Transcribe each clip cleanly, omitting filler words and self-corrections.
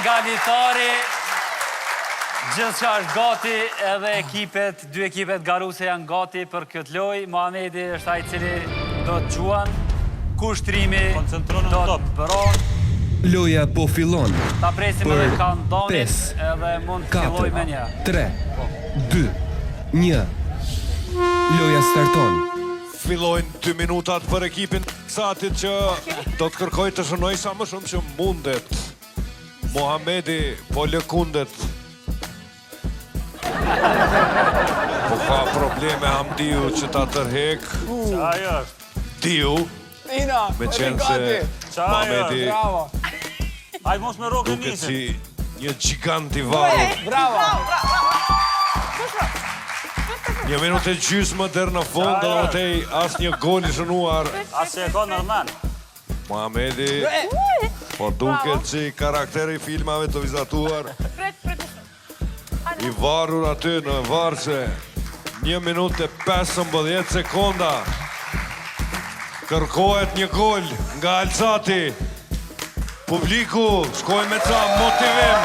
nga Litari. Gjithë që është gati edhe dy ekipet garuse janë gati për këtë lojë. Muhamedi është ai cili do të gjuan. Kushtrimi do të bëron. Loja po fillon. Ta presim edhe kandonin edhe mund të filloj me një. 3, 2, 1. Loja starton. Fillojnë 2 minutat për ekipin Satit që do të kërkoj të shënoj sa më shumë që mundet. Muhamedi po lëkundet. Po ka probleme Hamdiu që ta tërhek. Diu. Me qenë se Muhamedi Aj mos me rogë duket njëse. si një gjigant i varur. Bravo! 1 minutë e gjysmë deri në fund, do të thej asnjë gol i shënuar. Asë e ka nërmen. Muhamedi po duket si karakteri i filmave të vizatuar. I varur aty në varse. 1 minutë e 15 sekonda. Kërkohet një gol nga Alzati. Publiku shkoj me ca motivim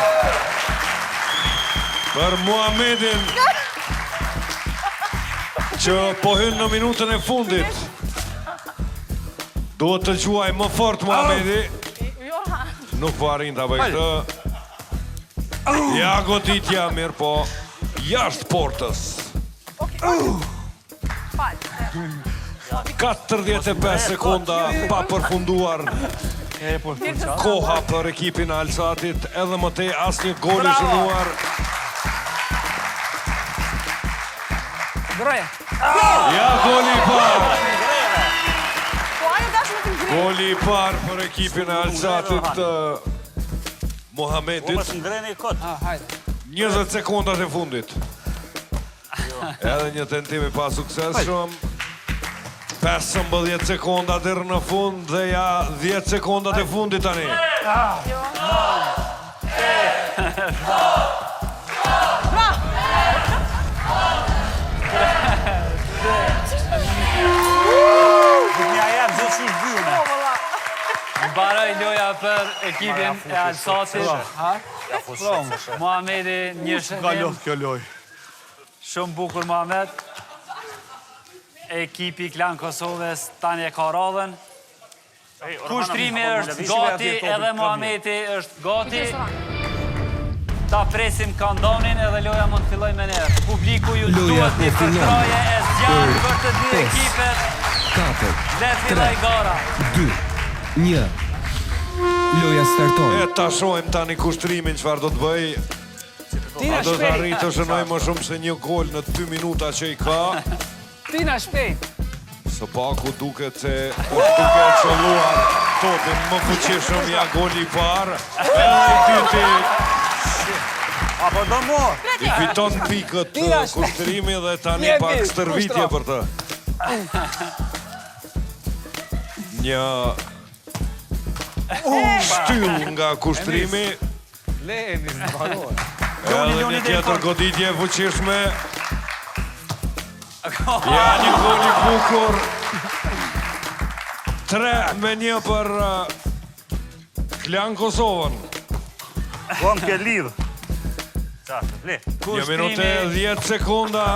për Muhamedin që po hyn në minutën e fundit. Duhet të quaj më fort Muhamedi. Nuk po arrin ta bëj këtë. Ja goditja mirë po jashtë portës. 45 sekonda pa përfunduar koha për ekipin Alzatit, edhe më tej asnjë gol i shënuar. Ja goli i parë. Goli i parë për ekipin e Alzatit të Muhamedit. 20 sekondat e fundit. Edhe një tentim i pa suksesshëm. 15 sekonda deri në fund dhe ja 10 sekondat e fundit tani. Mbaroj loja për ekipin e Alzatit. Muhamedi një shëndim. Shumë bukur Muhamed. Ekipi Klan Kosovës tani e ka radhën. Kushtrimi është gati edhe Muhamedi është gati. Ta presim kandonin edhe loja mund të filloj me ne. Publiku ju duhet një përkraje e zjarë për të dy ekipet. 4, Dhe filloj gara. 2, 1. Loja starton. E ta shohim tani kushtrimin çfarë do të bëj. A do të arrijë të shënoj më shumë se një gol në 2 minuta që i ka. Tina shpejt. Së paku duket se është duke e qëlluar totin më fuqishëm ja goli i parë. Edhe i dyti Apo do mo. i fiton pikët kushtrimi dhe tani pak stërvitje për të. Një shtyll nga kushtrimi. Edhe një tjetër goditje fuqishme. Ja një gol i bukur. 3-1 për Klan Kosovën. Kom ke lidh. Qartë, ble. 1 minutë e 10 sekonda.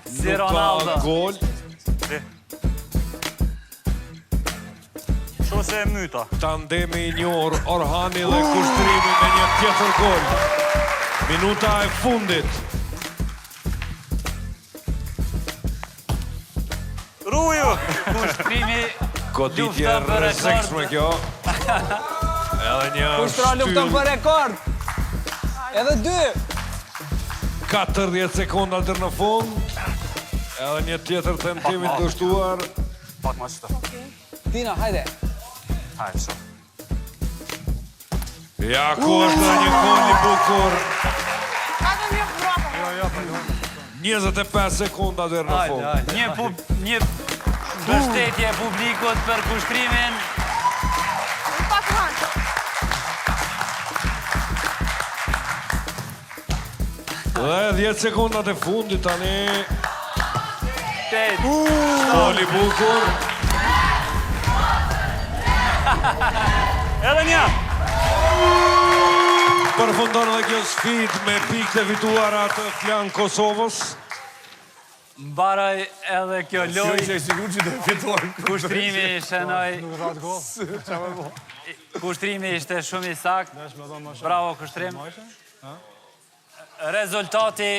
Si Ronaldo. Gol. Sho se e myta. Tandemi i njohur Orhani dhe kushtrimi me një tjetër gol. Minuta e fundit. Ruju! Kushtrimi Goditje rrezikshme kjo. Edhe një Kushtra luftën për rekord. Edhe 2. 40 sekonda deri në fund. Edhe një tjetër tentim i dështuar. Pak ma qëta. Tina, hajde. Hajde, shumë. Ja, ku është një gol i bukur. 25 sekonda deri në fund. Një mbështetje publikut për kushtrimin. Dhe 10 sekondat e fundit tani. 8. Gol i bukur. Edhe një! Përfundon dhe kjo sfidë me pikë të fituara të klan Kosovës. Mbaroj edhe kjo lojë. Sigur që do fituar. Kushtrimi shënoj. Kushtrimi ishte shumë i saktë. Bravo kushtrim. Rezultati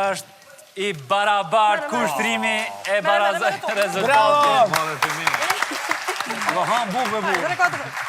është i barabart, kushtrimi e rezultati. Bravo! Bravo! Ha, buk me buk.